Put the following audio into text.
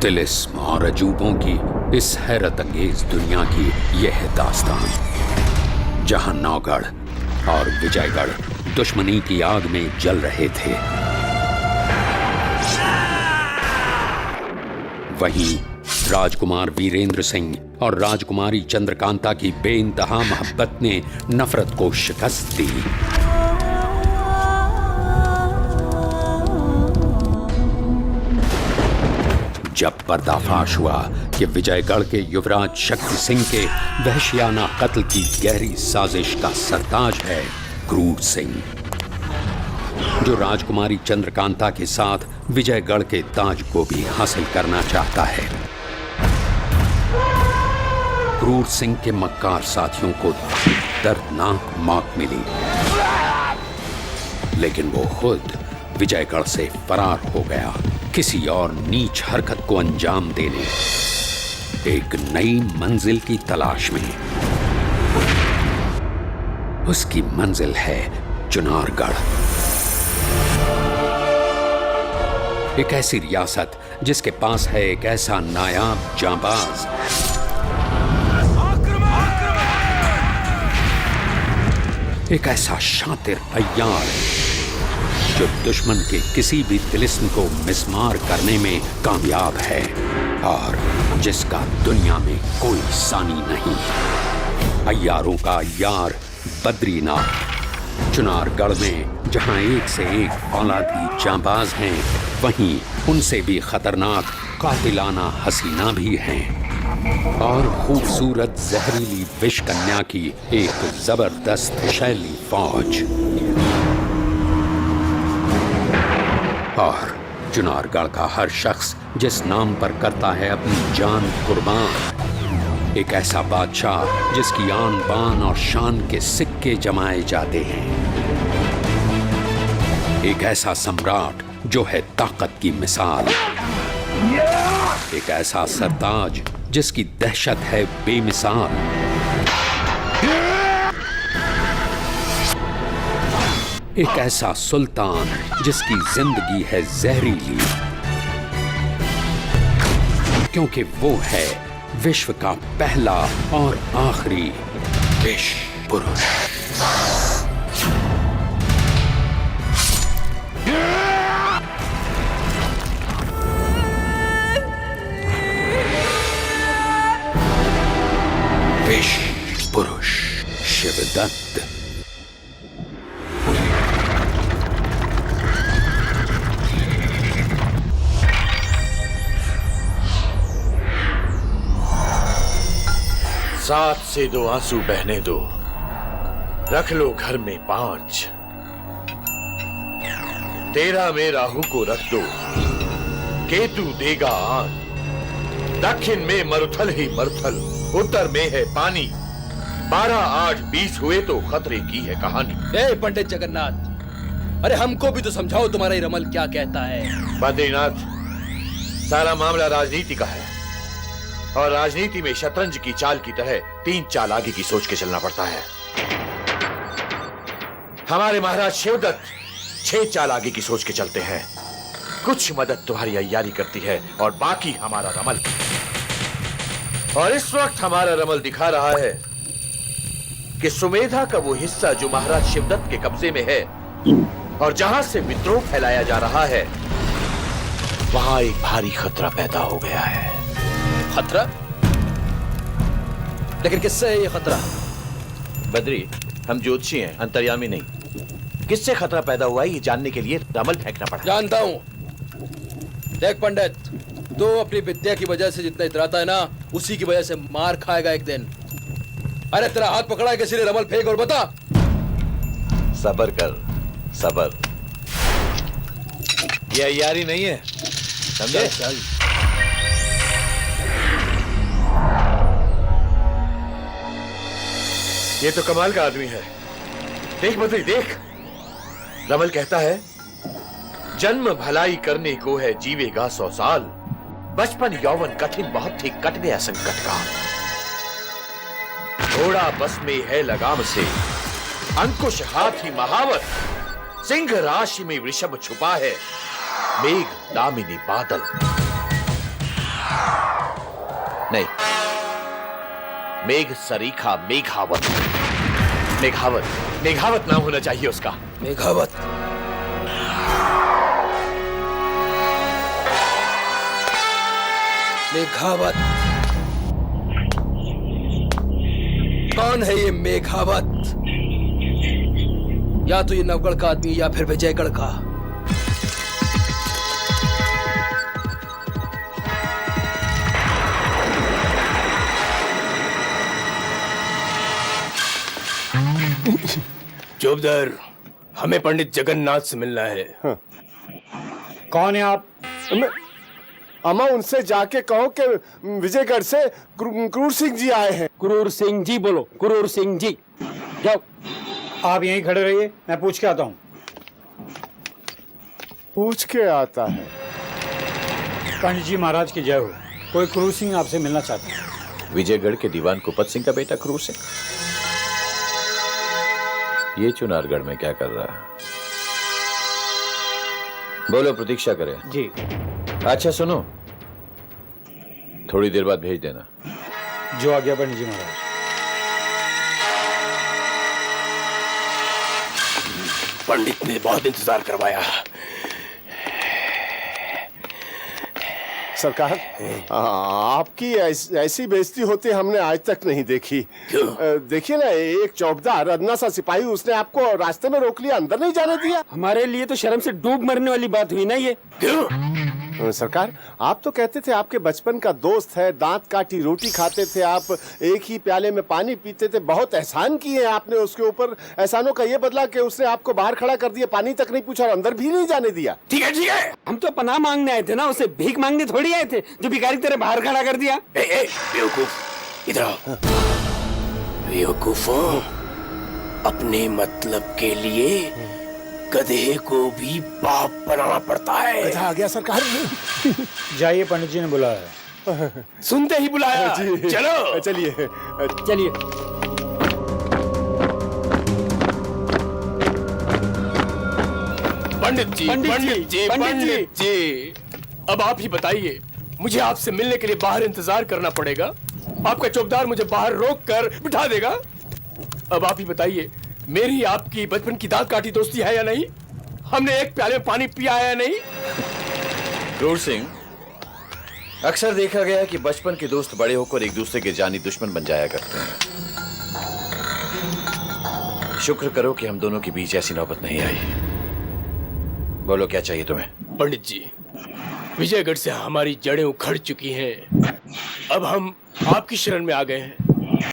तिलिस्म और अजूबों की इस हैरत अंगेज दुनिया की यह है दास्तान, जहां नौगढ़ और विजयगढ़ दुश्मनी की आग में जल रहे थे। वहीं राजकुमार वीरेंद्र सिंह और राजकुमारी चंद्रकांता की बेइंतहा मोहब्बत ने नफरत को शिकस्त दी। जब पर्दाफाश हुआ कि विजयगढ़ के युवराज शक्ति सिंह के वहशियाना कत्ल की गहरी साजिश का सरताज है क्रूर सिंह, जो राजकुमारी चंद्रकांता के साथ विजयगढ़ के ताज को भी हासिल करना चाहता है। क्रूर सिंह के मक्कार साथियों को दर्दनाक मौत मिली, लेकिन वो खुद विजयगढ़ से फरार हो गया, किसी और नीच हरकत को अंजाम देने, एक नई मंजिल की तलाश में। उसकी मंजिल है चुनारगढ़, एक ऐसी रियासत जिसके पास है एक ऐसा नायाब जांबाज, एक ऐसा शातिर अय्यार जो दुश्मन के किसी भी तिलिस्म को मिस्मार करने में कामयाब है और जिसका दुनिया में कोई सानी नहीं। अय्यारों का अय्यार बद्रीनाथ। चुनारगढ़ में जहां एक से एक औलादी जांबाज हैं, वहीं उनसे भी खतरनाक कातिलाना हसीना भी हैं और खूबसूरत जहरीली विष कन्या की एक जबरदस्त शैली फौज। और चुनारगढ़ का हर शख्स जिस नाम पर करता है अपनी जान कुर्बान, एक ऐसा बादशाह जिसकी आन बान और शान के सिक्के जमाए जाते हैं, एक ऐसा सम्राट जो है ताकत की मिसाल, एक ऐसा सरताज जिसकी दहशत है बेमिसाल, एक ऐसा सुल्तान जिसकी जिंदगी है जहरीली, क्योंकि वो है विश्व का पहला और आखिरी विष पुरुष। विष पुरुष शिवदत्त। सात से दो आंसू बहने दो, रख लो घर में 5। तेरा में राहु को रख दो, केतु देगा आन। दक्षिण में मरुथल ही मरुथल, उत्तर में है पानी। 12, 8, 20 हुए तो खतरे की है कहानी। ए पंडित जगन्नाथ, अरे हमको भी तो समझाओ तुम्हारा ये रमल क्या कहता है। बद्रीनाथ, सारा मामला राजनीति का है और राजनीति में शतरंज की चाल की तरह 3 चाल आगे की सोच के चलना पड़ता है। हमारे महाराज शिवदत्त 6 चाल आगे की सोच के चलते हैं। कुछ मदद तुम्हारी अय्यारी करती है और बाकी हमारा रमल। और इस वक्त हमारा रमल दिखा रहा है कि सुमेधा का वो हिस्सा जो महाराज शिवदत्त के कब्जे में है और जहां से विद्रोह फैलाया जा रहा है, वहां एक भारी खतरा पैदा हो गया है। खतरा? लेकिन किससे है ये खतरा? बद्री, हम ज्योतिषी हैं, अंतर्यामी नहीं। किससे खतरा पैदा हुआ है ये जानने के लिए रमल फेंकना पड़ा। जानता हूं। देख पंडित, तो अपनी विद्या की वजह से जितना इतराता है ना, उसी की वजह से मार खाएगा एक दिन। अरे तेरा हाथ पकड़ा है किसी ने, रमल फेंक और बता। सबर कर, सबर। ये अय्यारी नहीं है, समझे? चल। ये तो कमाल का आदमी है। देख बद्री, देख। रमल कहता है, जन्म भलाई करने को है, जीवेगा 100 साल। बचपन यौवन कठिन बहुत ही, कट गया संकट का। घोड़ा बस में है लगाम से, अंकुश हाथी महावत। सिंह राशि में वृषभ छुपा है, मेघ दामिनी बादल। नहीं, मेघ सरीखा मेघावत। मेघावत, मेघावत नाम होना चाहिए उसका। मेघावत। मेघावत। कौन है ये मेघावत? या तो ये नवगढ़ का आदमी या फिर विजयगढ़ का। चौबदार, हमें पंडित जगन्नाथ से मिलना है। कौन है आप? अम्मा, उनसे जाके कहो कि विजयगढ़ से क्रूर सिंह जी आए हैं। क्रूर सिंह जी बोलो, क्रूर सिंह जी। जाओ, आप यहीं खड़े रहिए, मैं पूछ के आता हूँ। पूछ के आता है। पंडित जी महाराज की जय हो। कोई क्रूर सिंह आपसे मिलना चाहता है। विजयगढ़ के दीवान कुपत सिंह का बेटा क्रूर सिंह ये चुनारगढ़ में क्या कर रहा है? बोलो, प्रतीक्षा करें। जी। अच्छा सुनो, थोड़ी देर बाद भेज देना। जो आ गया पंडित जी महाराज। पंडित ने बहुत इंतजार करवाया। सरकार, आपकी ऐसी बेइज्जती होती हमने आज तक नहीं देखी। देखिए ना, एक चौकीदार अन्ना सा सिपाही, उसने आपको रास्ते में रोक लिया, अंदर नहीं जाने दिया। हमारे लिए तो शर्म से डूब मरने वाली बात हुई ना ये। सरकार, आप तो कहते थे आपके बचपन का दोस्त है, दांत काटी रोटी खाते थे आप, एक ही प्याले में पानी पीते थे, बहुत एहसान किए आपने उसके ऊपर। एहसानों का ये बदला कि उसने आपको बाहर खड़ा कर दिया, पानी तक नहीं पूछा और अंदर भी नहीं जाने दिया। ठीक है, हम तो पनाह मांगने आए थे ना, उसे भीख मांगने थोड़ी आए थे जो भिखारी तेरे बाहर खड़ा कर दिया। बेवकूफ, इधर आओ। बेवकूफों, अपने मतलब के लिए गधे को भी बाप बनाना पड़ता है। गधा आ गया सरकार। जाइए, पंडित जी ने बुलाया। सुनते ही बुलाया। जी। चलो चलिए। चलिए। पंडित जी, पंडित जी, अब आप ही बताइए, मुझे आपसे मिलने के लिए बाहर इंतजार करना पड़ेगा? आपका चौकीदार मुझे बाहर रोक कर बिठा देगा? अब आप ही बताइए, मेरी आपकी बचपन की दांत काटी दोस्ती है या नहीं? हमने एक प्याले में पानी पिया है या नहीं? क्रूर सिंह, अक्सर देखा गया है कि बचपन के दोस्त बड़े होकर एक दूसरे के जानी दुश्मन बन जाया करते हैं। शुक्र करो कि हम दोनों के बीच ऐसी नौबत नहीं आई। बोलो, क्या चाहिए तुम्हें? पंडित जी, विजयगढ़ से हमारी जड़ें उखड़ चुकी हैं। अब हम आपकी शरण में आ गए हैं।